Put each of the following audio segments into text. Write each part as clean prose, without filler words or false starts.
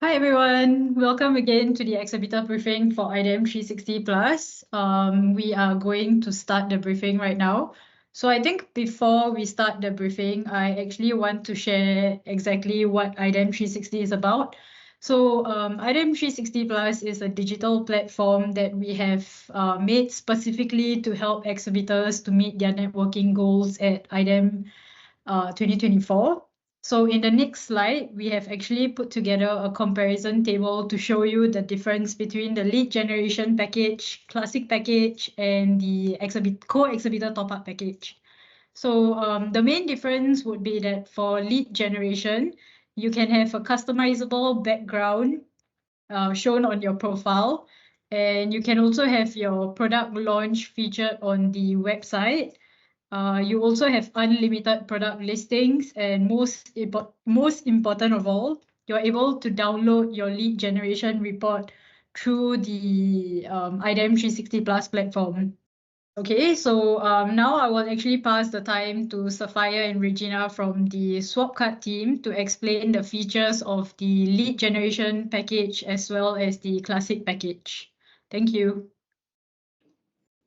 Hi everyone, welcome again to the exhibitor briefing for IDEM360 Plus. We are going to start the briefing right now. So I think before we start the briefing, I actually want to share exactly what IDEM360 is about. So IDEM360 Plus is a digital platform that we have made specifically to help exhibitors to meet their networking goals at IDEM 2024. So in the next slide, we have actually put together a comparison table to show you the difference between the lead generation package, classic package, and the co-exhibitor top-up package. So the main difference would be that for lead generation, you can have a customizable background shown on your profile, and you can also have your product launch featured on the website. You also have unlimited product listings, and most important of all, you're able to download your lead generation report through the IDEM360 Plus platform. Okay, so now I will actually pass the time to Sapphire and Regina from the SwapCard team to explain the features of the lead generation package as well as the classic package. Thank you.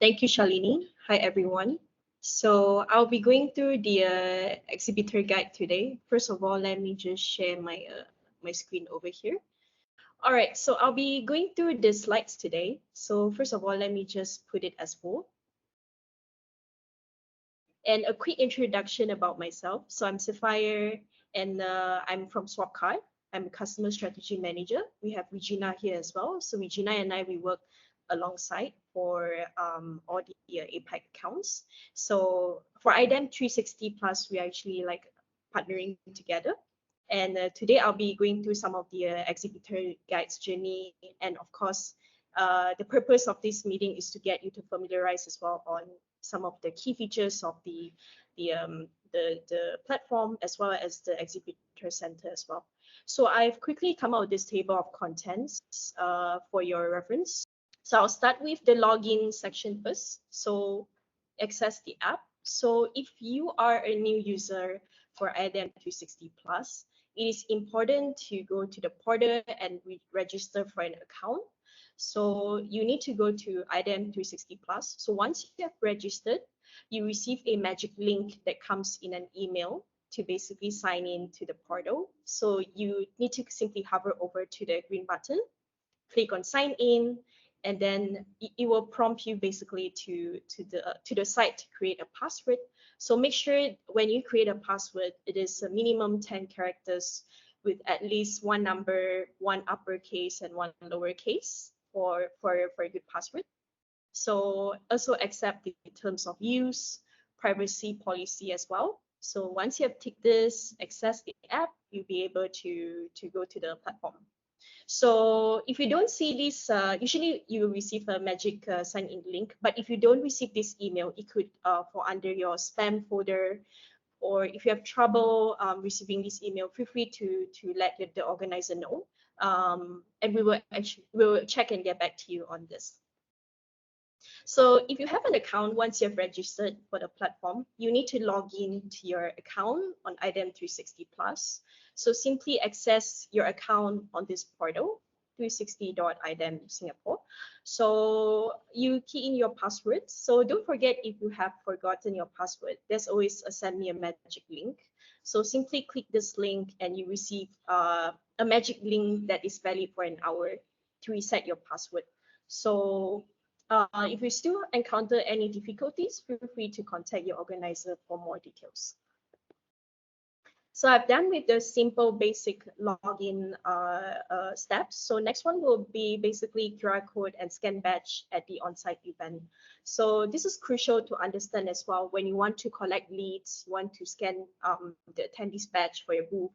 Thank you, Shalini. Hi, everyone. So I'll be going through the exhibitor guide today. First of all, let me just share my screen over here. All right, so I'll be going through the slides today. So first of all, let me just put it as full. And a quick introduction about myself. So I'm Sapphire, and I'm from SwapCard. I'm a customer strategy manager. We have Regina here as well. So Regina and I, we work alongside for all the APAC accounts. So for IDEM360 Plus, we're actually like partnering together. And today I'll be going through some of the exhibitor guides journey. And of course, the purpose of this meeting is to get you to familiarize as well on some of the key features of the platform as well as the exhibitor center as well. So I've quickly come out with this table of contents for your reference. So I'll start with the login section first. So access the app. So if you are a new user for IDEM360 Plus, it is important to go to the portal and register for an account. So you need to go to IDEM360 Plus. So once you have registered, you receive a magic link that comes in an email to basically sign in to the portal. So you need to simply hover over to the green button, click on sign in, and then it will prompt you basically to the site to create a password. So make sure when you create a password, it is a minimum 10 characters with at least one number, one uppercase and one lowercase for a good password. So also accept the terms of use, privacy policy as well. So once you have ticked this, access the app, you'll be able to go to the platform. So if you don't see this, usually you receive a magic sign-in link. But if you don't receive this email, it could fall under your spam folder. Or if you have trouble receiving this email, feel free to let the organizer know. And we will check and get back to you on this. So if you have an account, once you've registered for the platform, you need to log in to your account on IDEM360 Plus. So simply access your account on this portal, 360.idem Singapore. So you key in your password. So don't forget, if you have forgotten your password, there's always a send me a magic link. So simply click this link and you receive a magic link that is valid for an hour to reset your password. So if you still encounter any difficulties, feel free to contact your organizer for more details. So I've done with the simple basic login steps. So next one will be basically QR code and scan badge at the on-site event. So this is crucial to understand as well when you want to collect leads, want to scan the attendees badge for your booth.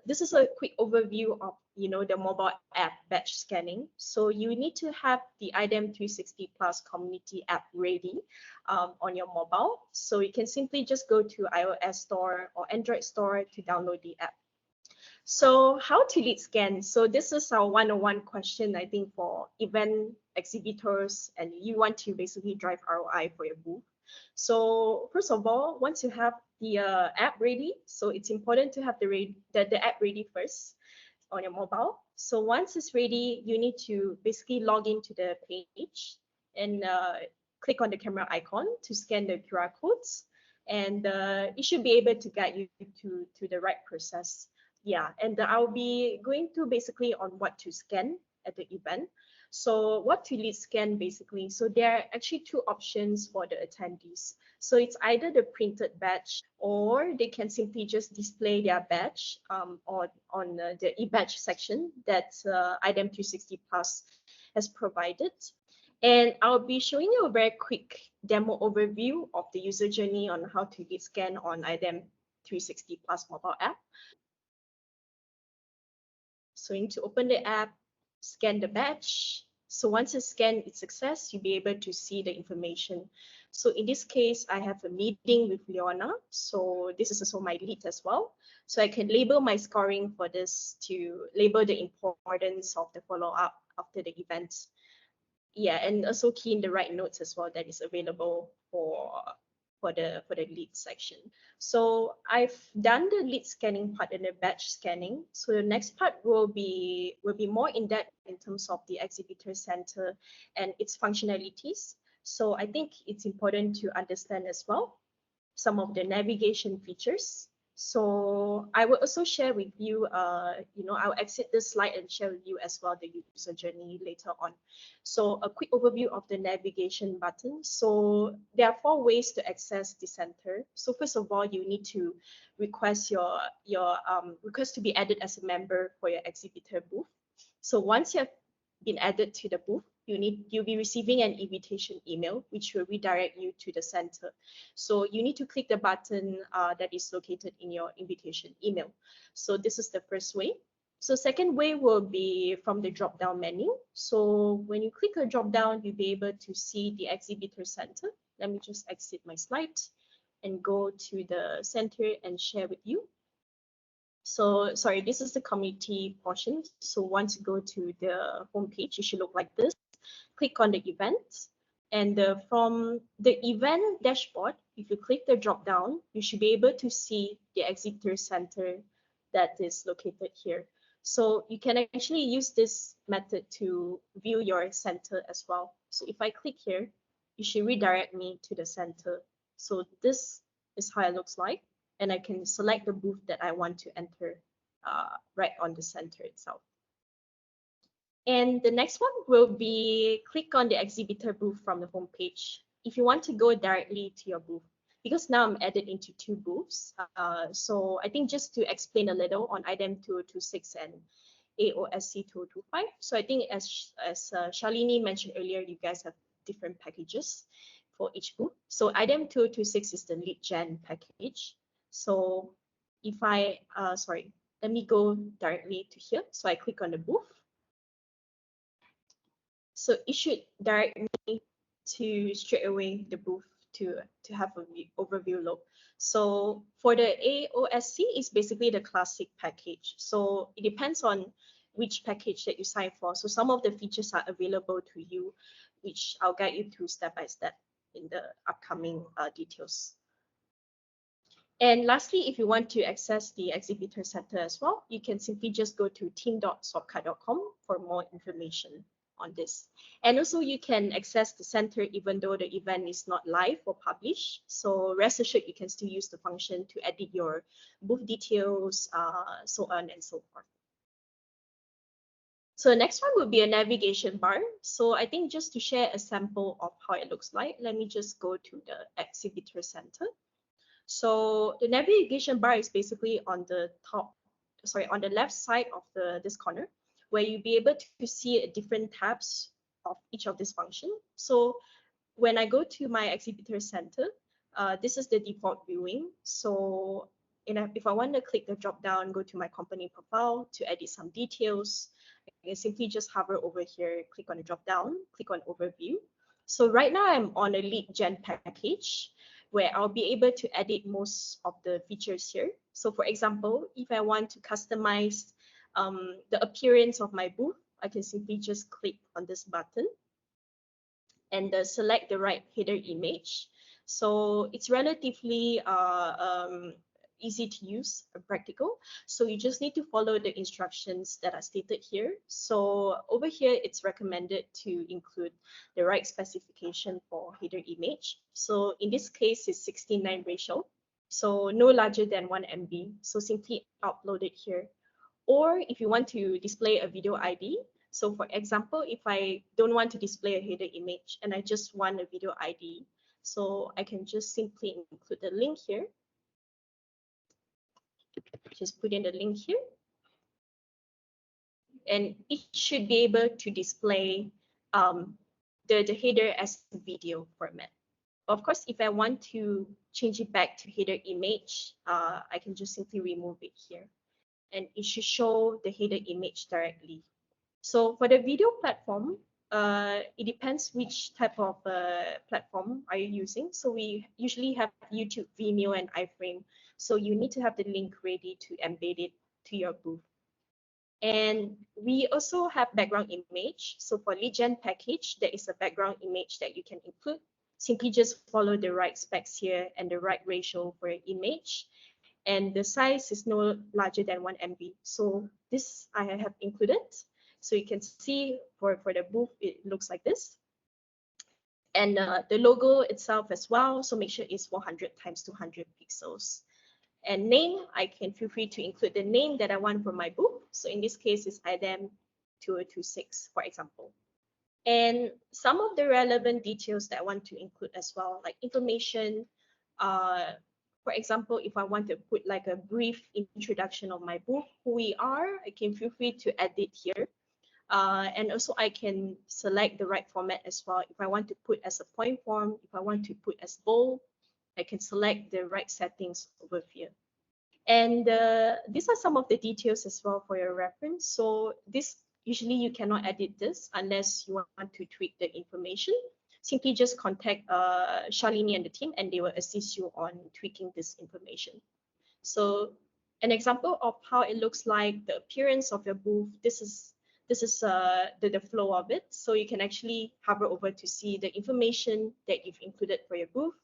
This is a quick overview of the mobile app badge scanning. So you need to have the IDEM360 Plus community app ready on your mobile. So you can simply just go to iOS store or Android store to download the app. So how to lead scan? So this is our one-on-one question, I think, for event exhibitors, and you want to basically drive ROI for your booth. So first of all, once you have the app ready, so it's important to have the app ready first. on your mobile. So once it's ready, you need to basically log into the page and click on the camera icon to scan the QR codes, and it should be able to guide you to the right process. Yeah, and I'll be going to basically on what to scan at the event. So what to lead scan basically. So there are actually two options for the attendees. So it's either the printed badge, or they can simply just display their badge on the e-badge section that IDEM360 Plus has provided. And I'll be showing you a very quick demo overview of the user journey on how to lead scan on IDEM360 Plus mobile app. So you need to open the app, scan the badge. So once it's scanned, it's success, you'll be able to see the information. So in this case, I have a meeting with Leona. So this is also my lead as well. So I can label my scoring for this to label the importance of the follow-up after the event. Yeah, and also key in the right notes as well that is available for the lead section. So I've done the lead scanning part and the batch scanning. So the next part will be more in depth in terms of the exhibitor center and its functionalities. So I think it's important to understand as well some of the navigation features. So I will also share with you, I'll exit this slide and share with you as well the user journey later on. So a quick overview of the navigation button. So there are 4 ways to access the center. So first of all, you need to request your request to be added as a member for your exhibitor booth. So once you have been added to the booth, you'll be receiving an invitation email which will redirect you to the center. So you need to click the button that is located in your invitation email. So this is the first way. So second way will be from the drop-down menu. So when you click the drop-down, you'll be able to see the exhibitor center. Let me just exit my slide and go to the center and share with you. So sorry, this is the community portion. So once you go to the home page, it should look like this. Click on the events, and from the event dashboard, if you click the drop down, you should be able to see the exhibitor center that is located here. So you can actually use this method to view your center as well. So if I click here, it should redirect me to the center. So this is how it looks like, and I can select the booth that I want to enter right on the center itself. And the next one will be click on the exhibitor booth from the home page. If you want to go directly to your booth, because now I'm added into 2 booths. So I think just to explain a little on IDEM226 and AOSC225. So I think as Shalini mentioned earlier, you guys have different packages for each booth. So IDEM226 is the lead gen package. So if I, let me go directly to here. So I click on the booth. So it should direct me to straight away the booth to have an overview look. So for the AOSC, is basically the classic package. So it depends on which package that you sign for. So some of the features are available to you, which I'll guide you through step by step in the upcoming details. And lastly, if you want to access the exhibitor center as well, you can simply just go to team.swapcard.com for more information on this. And also you can access the center even though the event is not live or published. So rest assured you can still use the function to edit your booth details, so on and so forth. So the next one will be a navigation bar. So I think just to share a sample of how it looks like, let me just go to the exhibitor center. So the navigation bar is basically on the on the left side of this corner, where you'll be able to see different tabs of each of these functions. So when I go to my exhibitor center, this is the default viewing. So if I want to click the drop down, go to my company profile to edit some details, I can simply just hover over here, click on the drop down, click on overview. So right now I'm on a lead gen package where I'll be able to edit most of the features here. So for example, if I want to customize the appearance of my booth, I can simply just click on this button and select the right header image. So it's relatively easy to use and practical. So you just need to follow the instructions that are stated here. So over here, it's recommended to include the right specification for header image. So in this case, it's 16:9 ratio. So no larger than 1 MB. So simply upload it here. Or if you want to display a video ID, so for example, if I don't want to display a header image and I just want a video ID, so I can just simply include the link here. Just put in the link here. And it should be able to display the header as video format. Of course, if I want to change it back to header image, I can just simply remove it here. And it should show the header image directly. So for the video platform, it depends which type of platform are you using. So we usually have YouTube, Vimeo, and iframe. So you need to have the link ready to embed it to your booth. And we also have background image. So for lead gen package, there is a background image that you can include. Simply just follow the right specs here and the right ratio for your image. And the size is no larger than 1 MB. So this I have included. So you can see for the booth, it looks like this. And the logo itself as well. So make sure it's 400 × 200 pixels. And name, I can feel free to include the name that I want for my booth. So in this case, it's IDEM360, for example. And some of the relevant details that I want to include as well, like information. For example, if I want to put like a brief introduction of my booth, who we are, I can feel free to edit here. And also I can select the right format as well. If I want to put as a point form, if I want to put as bold, I can select the right settings over here. And these are some of the details as well for your reference. So this usually you cannot edit this unless you want to tweak the information. Simply just contact Shalini and the team and they will assist you on tweaking this information. So an example of how it looks like, the appearance of your booth, this is the flow of it. So you can actually hover over to see the information that you've included for your booth,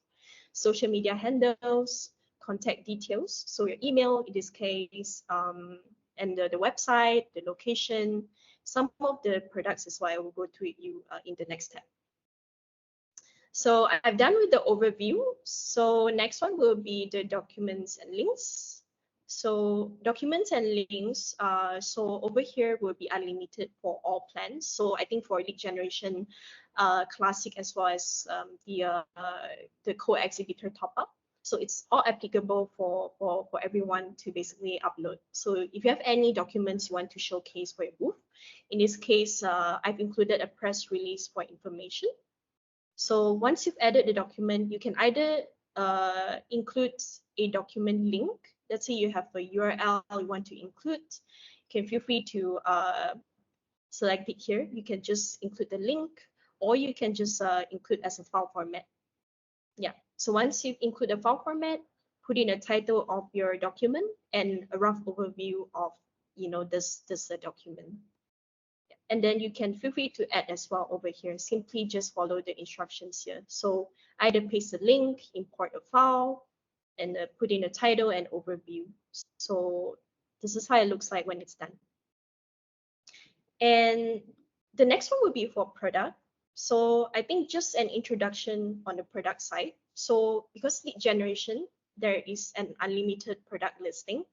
social media handles, contact details. So your email in this case, and the website, the location, some of the products is why I will go to you in the next step. So I've done with the overview. So next one will be the documents and links. So documents and links, so over here will be unlimited for all plans. So I think for lead generation, classic as well as the co-exhibitor top up. So it's all applicable for everyone to basically upload. So if you have any documents you want to showcase for your booth, in this case, I've included a press release for information. So once you've added the document, you can either include a document link. Let's say you have a URL you want to include. You can feel free to select it here. You can just include the link, or you can just include as a file format. Yeah. So once you include a file format, put in a title of your document and a rough overview of this document. And then you can feel free to add as well over here. Simply just follow the instructions here. So either paste the link, import a file, and put in a title and overview. So this is how it looks like when it's done. And the next one will be for product. So I think just an introduction on the product side. So because lead generation, there is an unlimited product listing,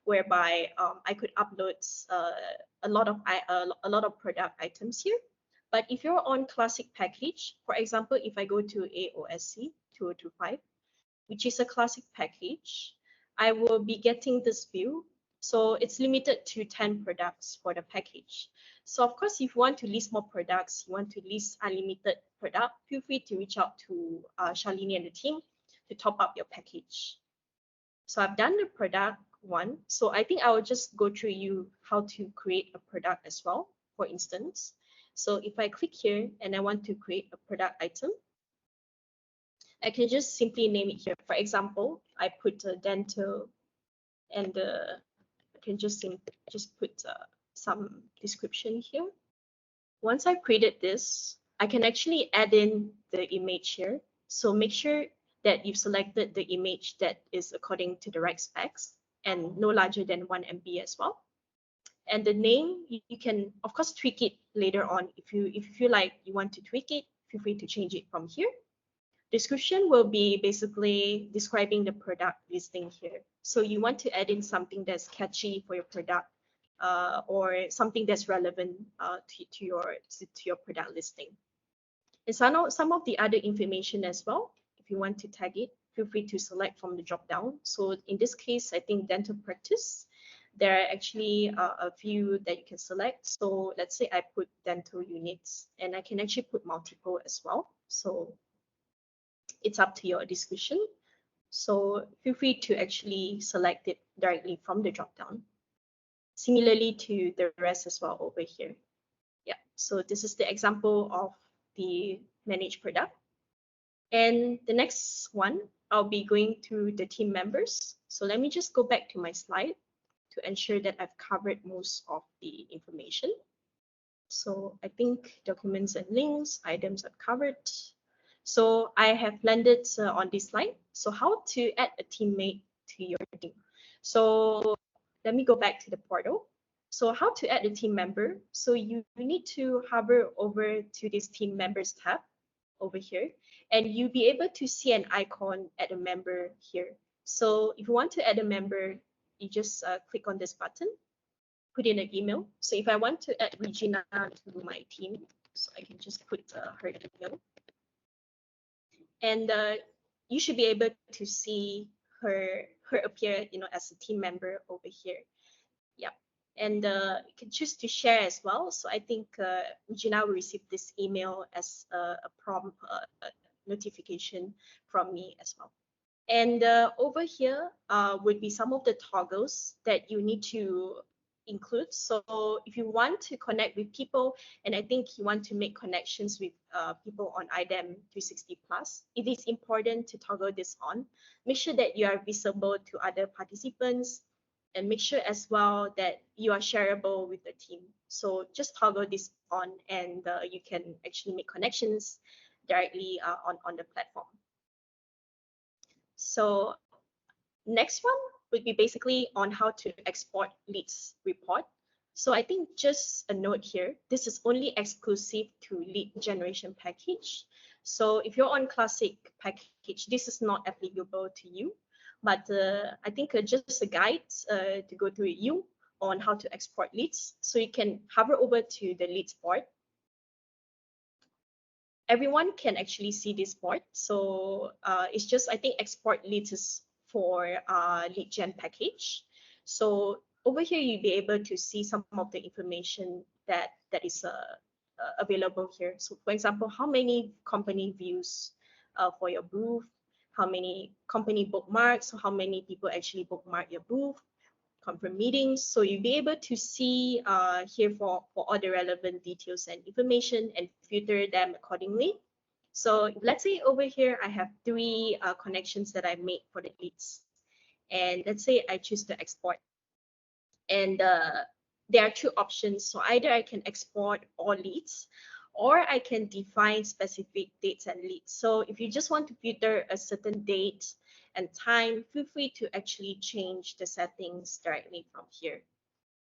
whereby I could upload a lot of product items here. But if you're on classic package, for example, if I go to AOSC 2025, which is a classic package, I will be getting this view. So it's limited to 10 products for the package. So of course, if you want to list more products, you want to list unlimited product, feel free to reach out to Shalini and the team to top up your package. So I've done the product one. So I think I will just go through you how to create a product as well, for instance. So if I click here and I want to create a product item, I can just simply name it here. For example, I put dental, and I can just put some description here. Once I've created this, I can actually add in the image here. So make sure that you've selected the image that is according to the right specs and no larger than 1 MB as well. And the name, you can of course tweak it later on. If you feel like you want to tweak it, feel free to change it from here. Description will be basically describing the product listing here. So you want to add in something that's catchy for your product, or something that's relevant to your product listing. And some of the other information as well, if you want to tag it, feel free to select from the drop down. So in this case, I think dental practice, there are actually a few that you can select. So let's say I put dental units, and I can actually put multiple as well. So it's up to your discretion. So feel free to actually select it directly from the drop down. Similarly to the rest as well over here. Yeah, so this is the example of the managed product. And the next one, I'll be going through the team members. So let me just go back to my slide to ensure that I've covered most of the information. So I think documents and links, items I've covered. So I have landed on this slide. So how to add a teammate to your team. So let me go back to the portal. So how to add a team member. So you need to hover over to this team members tab over here, and you'll be able to see an icon add a member here. So if you want to add a member, you just click on this button, put in an email. So if I want to add Regina to my team, so I can just put her email. And you should be able to see her appear, as a team member over here. Yeah, and you can choose to share as well. So I think Regina will receive this email as a prompt notification from me as well. And over here would be some of the toggles that you need to include. So if you want to connect with people, and I think you want to make connections with people on IDEM360 Plus, it is important to toggle this on. Make sure that you are visible to other participants, and make sure as well that you are shareable with the team. So just toggle this on, and you can actually make connections directly on the platform. So next one would be basically on how to export leads report. So I think just a note here, this is only exclusive to lead generation package. So if you're on classic package, this is not applicable to you. But I think just a guide to go through you on how to export leads. So you can hover over to the leads board. Everyone can actually see this board. So it's just, I think export leads is for lead gen package. So over here, you'll be able to see some of the information that is available here. So for example, how many company views for your booth, how many company bookmarks, so how many people actually bookmark your booth, confirm meetings. So you'll be able to see here for all the relevant details and information and filter them accordingly. So let's say over here, I have 3 connections that I made for the leads. And let's say I choose to export. And there are 2 options. So either I can export all leads, or I can define specific dates and leads. So if you just want to filter a certain date and time, feel free to actually change the settings directly from here.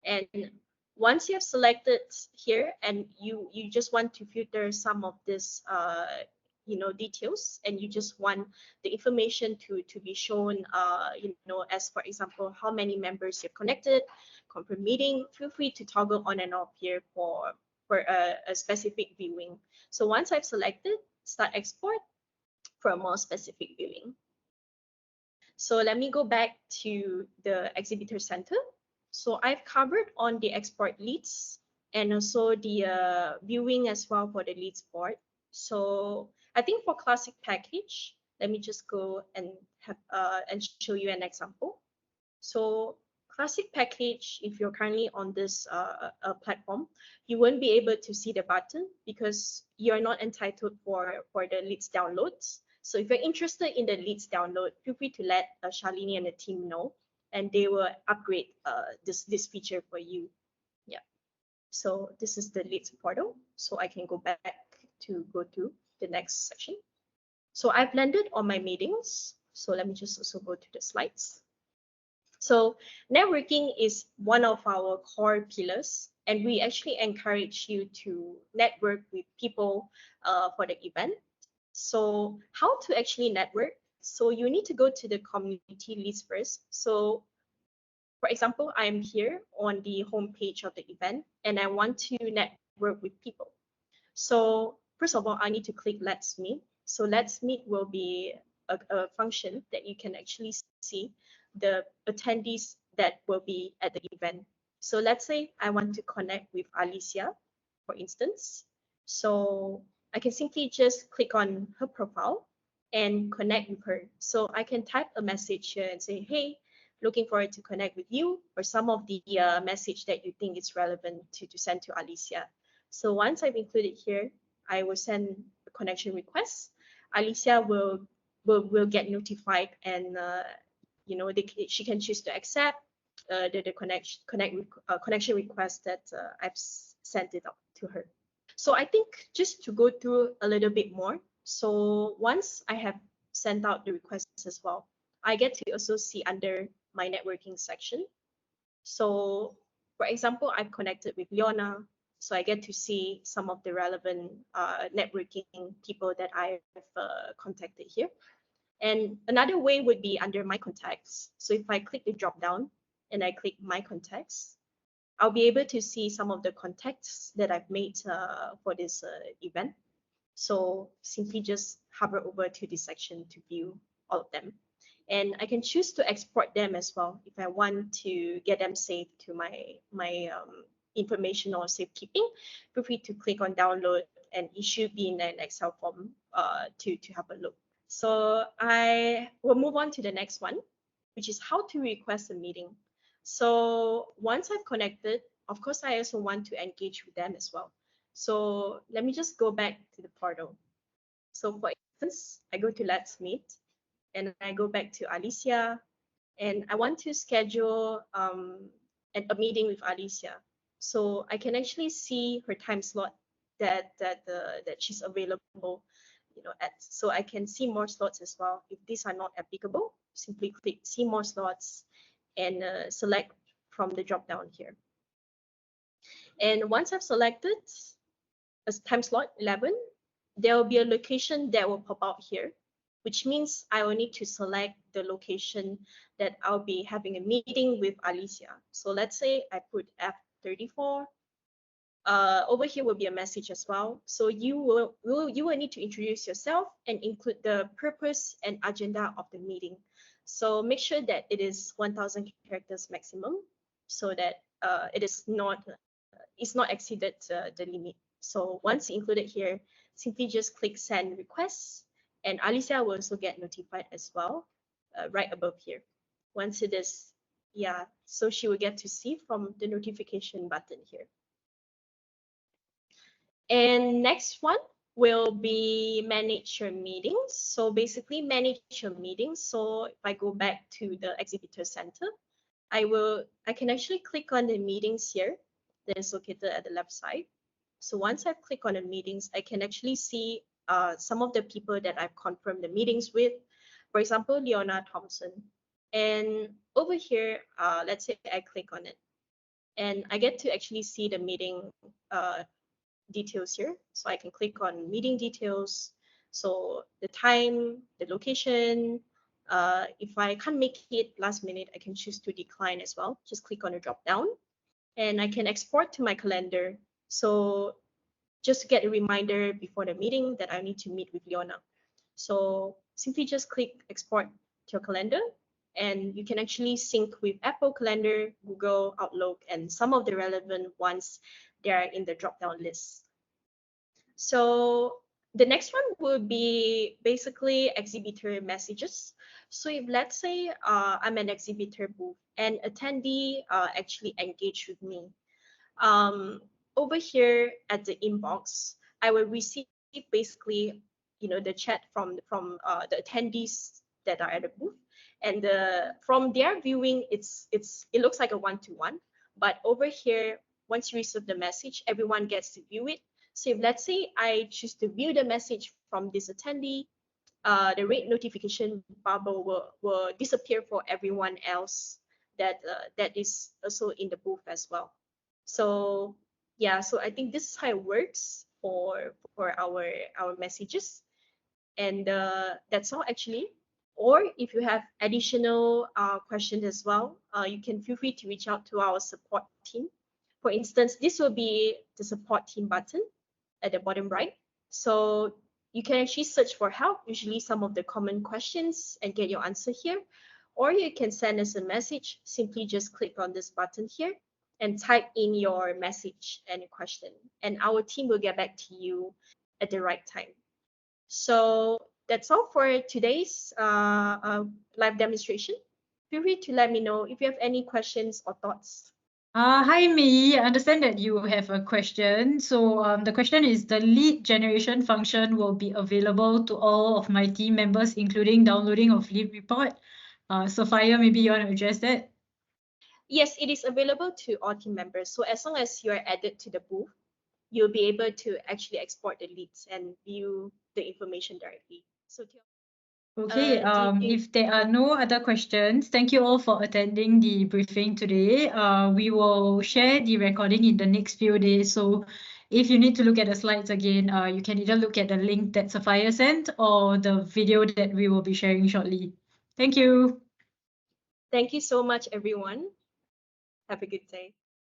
And once you have selected here, and you just want to filter some of this details, and you just want the information to be shown, as for example, how many members you've connected, confirm meeting, feel free to toggle on and off here for a specific viewing. So once I've selected, start export for a more specific viewing. So let me go back to the exhibitor center. So I've covered on the export leads and also the viewing as well for the leads board. So I think for classic package, let me just go and have and show you an example. So classic package, if you're currently on this platform, you won't be able to see the button because you're not entitled for the leads downloads. So if you're interested in the leads download, feel free to let Shalini and the team know, and they will upgrade this feature for you. Yeah. So this is the leads portal. So I can go back to go to the next section. So I've landed on my meetings. So let me just also go to the slides. So networking is one of our core pillars, and we actually encourage you to network with people for the event. So how to actually network? So you need to go to the community list first. So for example, I'm here on the homepage of the event, and I want to network with people. So first of all, I need to click Let's Meet. So Let's Meet will be a function that you can actually see the attendees that will be at the event. So let's say I want to connect with Alicia, for instance. So I can simply just click on her profile and connect with her. So I can type a message here and say, hey, looking forward to connect with you, or some of the message that you think is relevant to send to Alicia. So once I've included here, I will send a connection request. Alicia will get notified, and she can choose to accept the connection request that I've sent it up to her. So I think just to go through a little bit more. So once I have sent out the requests as well, I get to also see under my networking section. So for example, I've connected with Leona, so I get to see some of the relevant networking people that I've contacted here. And another way would be under my contacts. So if I click the drop down and I click my contacts, I'll be able to see some of the contacts that I've made for this event. So simply just hover over to this section to view all of them. And I can choose to export them as well if I want to get them saved to my information or safekeeping. Feel free to click on download, and it should be in an Excel form to have a look. So I will move on to the next one, which is how to request a meeting. So once I've connected, of course, I also want to engage with them as well. So let me just go back to the portal. So for instance, I go to Let's Meet, and I go back to Alicia, and I want to schedule a meeting with Alicia. So I can actually see her time slot that she's available, at. So I can see more slots as well. If these are not applicable, simply click see more slots and select from the drop down here. And once I've selected a time slot 11, there will be a location that will pop out here, which means I will need to select the location that I'll be having a meeting with Alicia. So let's say I put F34. Over here will be a message as well. So you will need to introduce yourself and include the purpose and agenda of the meeting. So make sure that it is 1,000 characters maximum, so that it's not exceeded the limit. So once included here, simply just click send requests, and Alicia will also get notified as well, right above here. Once it is, yeah, so she will get to see from the notification button here. And next one will be manage your meetings. So basically manage your meetings. So if I go back to the exhibitor center, I can actually click on the meetings here that is located at the left side. So once I click on the meetings, I can actually see some of the people that I've confirmed the meetings with. For example, Leona Thompson. And over here, let's say I click on it, and I get to actually see the meeting details here. So I can click on meeting details. So the time, the location. If I can't make it last minute, I can choose to decline as well. Just click on the drop down, and I can export to my calendar. So just to get a reminder before the meeting that I need to meet with Leona. So simply just click export to your calendar, and you can actually sync with Apple Calendar, Google, Outlook, and some of the relevant ones that are in the drop-down list. So the next one will be basically exhibitor messages. So if let's say I'm an exhibitor booth and attendee actually engage with me, over here at the inbox, I will receive basically, the chat from the attendees that are at the booth, and from their viewing, it looks like a one-to-one. But over here, once you receive the message, everyone gets to view it. So if let's say I choose to view the message from this attendee, the rate notification bubble will disappear for everyone else that is also in the booth as well. So yeah, so I think this is how it works for our messages, and that's all actually. Or if you have additional questions as well, you can feel free to reach out to our support team. For instance, this will be the support team button at the bottom right. So you can actually search for help, usually some of the common questions, and get your answer here. Or you can send us a message. Simply just click on this button here and type in your message and your question, and our team will get back to you at the right time. So that's all for today's live demonstration. Feel free to let me know if you have any questions or thoughts. Hi, Mei. I understand that you have a question. So the question is, the lead generation function will be available to all of my team members, including downloading of lead report. Sophia, maybe you want to address that? Yes, it is available to all team members. So as long as you're added to the booth, you'll be able to actually export the leads and view the information directly. So Okay, you, if there are no other questions, thank you all for attending the briefing today. We will share the recording in the next few days. So if you need to look at the slides again, you can either look at the link that Sophia sent or the video that we will be sharing shortly. Thank you. Thank you so much, everyone. Have a good day.